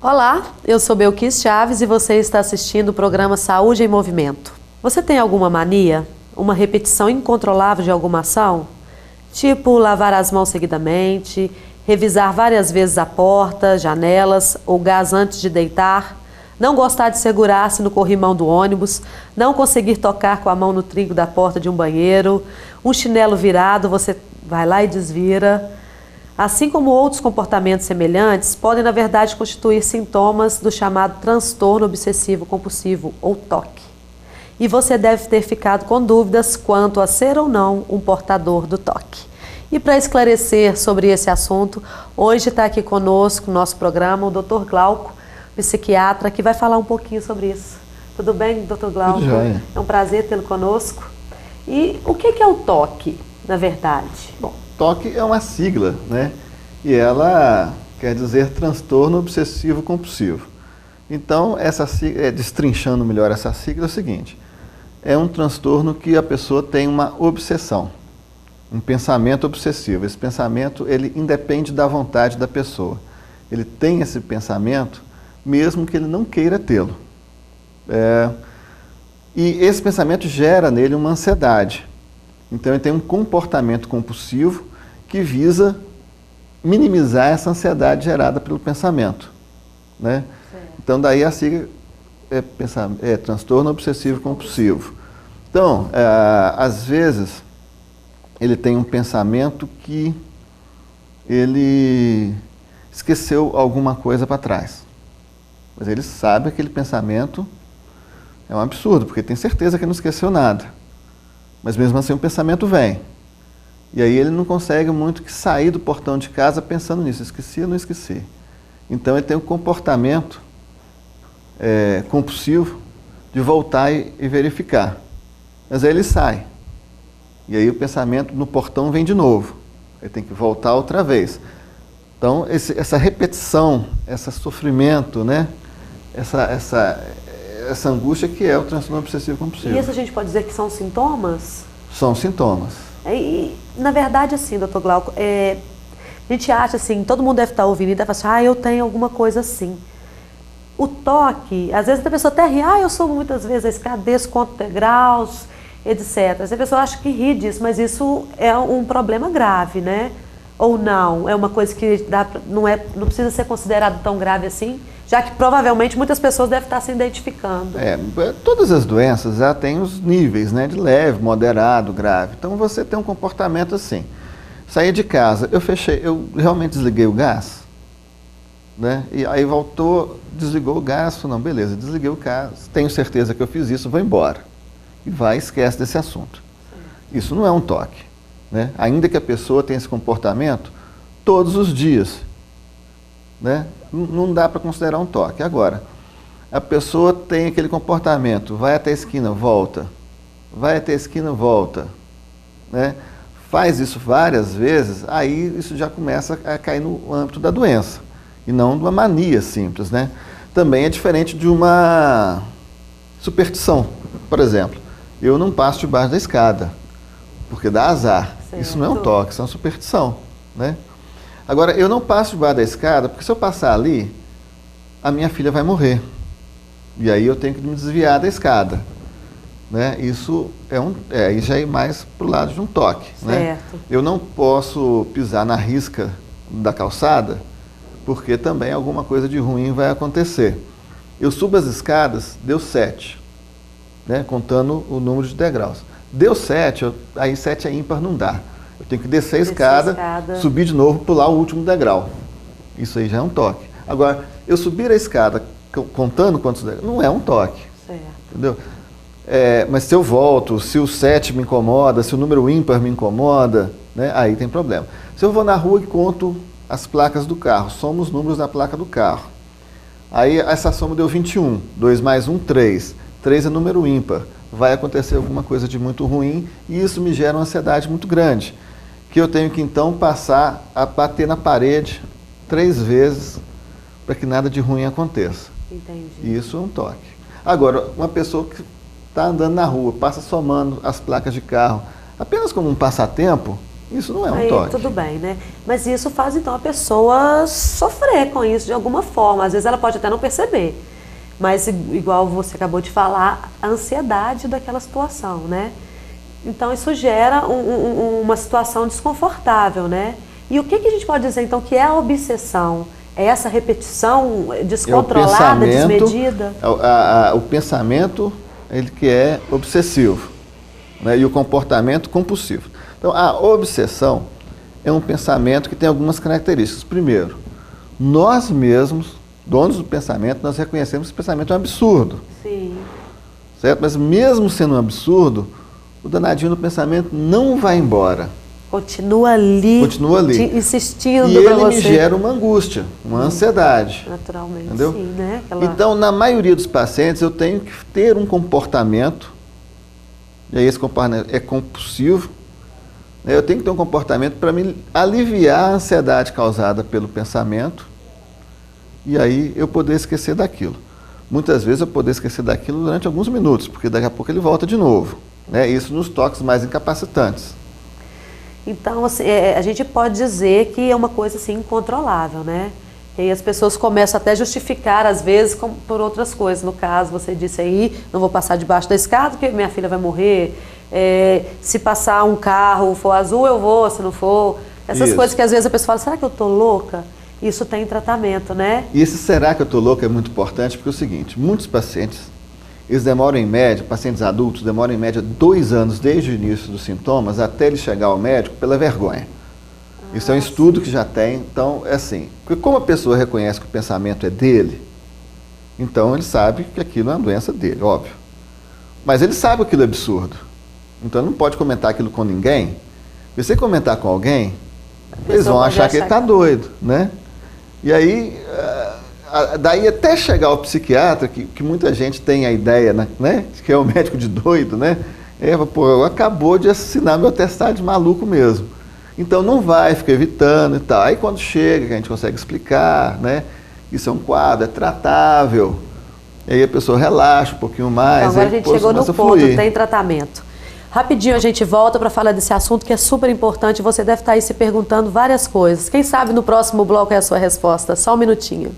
Olá, eu sou Belkis Chaves e você está assistindo o programa Saúde em Movimento. Você tem alguma mania? Uma repetição incontrolável de alguma ação? Tipo lavar as mãos seguidamente, revisar várias vezes a porta, janelas ou gás antes de deitar, não gostar de segurar-se no corrimão do ônibus, não conseguir tocar com a mão no trinco da porta de um banheiro, um chinelo virado, você vai lá e desvira. Assim como outros comportamentos semelhantes, podem na verdade constituir sintomas do chamado transtorno obsessivo compulsivo ou TOC. E você deve ter ficado com dúvidas quanto a ser ou não um portador do TOC. E para esclarecer sobre esse assunto, hoje está aqui conosco no nosso programa o Dr. Glauco, psiquiatra, que vai falar um pouquinho sobre isso. Tudo bem, Dr. Glauco? Tudo jóia. É um prazer tê-lo conosco. E o que é o TOC, na verdade? Bom, TOC é uma sigla, né? E ela quer dizer transtorno obsessivo compulsivo. Então, essa sigla, destrinchando melhor essa sigla, é o seguinte: é um transtorno que a pessoa tem uma obsessão, um pensamento obsessivo. Esse pensamento, ele independe da vontade da pessoa. Ele tem esse pensamento mesmo que ele não queira tê-lo. E esse pensamento gera nele uma ansiedade. Então, ele tem um comportamento compulsivo que visa minimizar essa ansiedade gerada pelo pensamento, né? Então, daí a sigla é transtorno obsessivo compulsivo. Então, às vezes, ele tem um pensamento que ele esqueceu alguma coisa para trás. Mas ele sabe que aquele pensamento é um absurdo, porque tem certeza que não esqueceu nada. Mas mesmo assim o pensamento vem. E aí ele não consegue muito que sair do portão de casa pensando nisso, esqueci ou não esqueci. Então ele tem um comportamento compulsivo de voltar e verificar. Mas aí ele sai. E aí o pensamento no portão vem de novo. Ele tem que voltar outra vez. Então essa repetição, esse sofrimento, né? Essa angústia que é o transtorno obsessivo compulsivo. E isso a gente pode dizer que são sintomas? São sintomas. E, na verdade, assim, doutor Glauco, a gente acha assim, todo mundo deve estar ouvindo e deve falar assim, eu tenho alguma coisa assim. O toque, às vezes a pessoa até ri, eu subo muitas vezes a escada, desço quantos degraus, etc. A pessoa acha que ri disso, mas isso é um problema grave, né? Ou não? É uma coisa que não precisa ser considerado tão grave assim, já que provavelmente muitas pessoas devem estar se identificando. Todas as doenças já têm os níveis, né, de leve, moderado, grave. Então você tem um comportamento assim. Saí de casa, eu realmente desliguei o gás, né? E aí voltou, desligou o gás, falou, não, beleza, desliguei o gás, tenho certeza que eu fiz isso, vou embora. E vai e esquece desse assunto. Isso não é um toque, né? Ainda que a pessoa tenha esse comportamento todos os dias, né? Não dá para considerar um toque. Agora, a pessoa tem aquele comportamento, vai até a esquina, volta, vai até a esquina, volta, né? Faz isso várias vezes, aí isso já começa a cair no âmbito da doença, e não de uma mania simples, né? Também é diferente de uma superstição. Por exemplo, eu não passo debaixo da escada, porque dá azar. Certo. Isso não é um toque, isso é uma superstição, né? Agora, eu não passo debaixo da escada, porque se eu passar ali, a minha filha vai morrer. E aí eu tenho que me desviar da escada, né? Isso aí já é mais para o lado de um toque, né? Eu não posso pisar na risca da calçada, porque também alguma coisa de ruim vai acontecer. Eu subo as escadas, deu 7, né? Contando o número de degraus. Deu 7, aí 7 é ímpar, não dá. Eu tenho que descer a escada, subir de novo, pular o último degrau. Isso aí já é um toque. Agora, eu subir a escada contando quantos degraus, não é um toque. Certo. Entendeu? Mas se eu volto, se o 7 me incomoda, se o número ímpar me incomoda, né, aí tem problema. Se eu vou na rua e conto as placas do carro, somo os números da placa do carro. Aí essa soma deu 21, 2 mais 1, 3. 3 é número ímpar. Vai acontecer alguma coisa de muito ruim e isso me gera uma ansiedade muito grande, que eu tenho que então passar a bater na parede 3 vezes para que nada de ruim aconteça. Entendi. E isso é um toque. Agora, uma pessoa que está andando na rua, passa somando as placas de carro, apenas como um passatempo, Isso não é um Aí, toque. tudo bem, né? Mas isso faz então a pessoa sofrer com isso de alguma forma. Às vezes ela pode até não perceber. Mas igual você acabou de falar, a ansiedade daquela situação, né? Então isso gera uma situação desconfortável, né? E o que a gente pode dizer então que é a obsessão? É essa repetição descontrolada, desmedida? O pensamento, ele que é obsessivo, né? E o comportamento compulsivo. Então, a obsessão é um pensamento que tem algumas características. Primeiro, nós mesmos, donos do pensamento, nós reconhecemos que o pensamento é um absurdo. Sim. Certo? Mas mesmo sendo um absurdo, o danadinho do pensamento não vai embora. Continua ali. Insistindo e para ele você. me gera uma angústia, uma ansiedade. Naturalmente, entendeu? sim, né? Então, na maioria dos pacientes, eu tenho que ter um comportamento, e aí esse comportamento é compulsivo, né? Eu tenho que ter um comportamento para me aliviar a ansiedade causada pelo pensamento, e aí eu poder esquecer daquilo. Muitas vezes eu poder esquecer daquilo durante alguns minutos, porque daqui a pouco ele volta de novo, né? Isso nos toques mais incapacitantes. Então, assim, a gente pode dizer que é uma coisa assim, incontrolável, né? E aí as pessoas começam até a justificar, às vezes, por outras coisas. No caso, você disse aí, não vou passar debaixo da escada porque minha filha vai morrer. Se passar um carro, for azul, eu vou, se não for. Essas coisas que às vezes a pessoa fala, será que eu estou louca? Isso tem tratamento, né? E esse será que eu estou louca é muito importante, porque é o seguinte, muitos pacientes, eles demoram em média, pacientes adultos, demoram em média 2 anos desde o início dos sintomas até ele chegar ao médico pela vergonha. Isso é um estudo que já tem, então é assim, porque como a pessoa reconhece que o pensamento é dele, então ele sabe que aquilo é uma doença dele, óbvio. Mas ele sabe que aquilo é absurdo, então ele não pode comentar aquilo com ninguém, porque se ele comentar com alguém, eles vão achar que ele está doido, né? E aí, daí até chegar ao psiquiatra, que muita gente tem a ideia, né? Que é o médico de doido, né? Pô, acabou de assinar meu atestado de maluco mesmo. Então não vai, fica evitando e tal. Aí quando chega, que a gente consegue explicar, né? Isso é um quadro, é tratável. E aí a pessoa relaxa um pouquinho mais. Então, agora a gente chegou no ponto, tem tratamento. Rapidinho a gente volta para falar desse assunto que é super importante. Você deve estar aí se perguntando várias coisas. Quem sabe no próximo bloco é a sua resposta. Só um minutinho.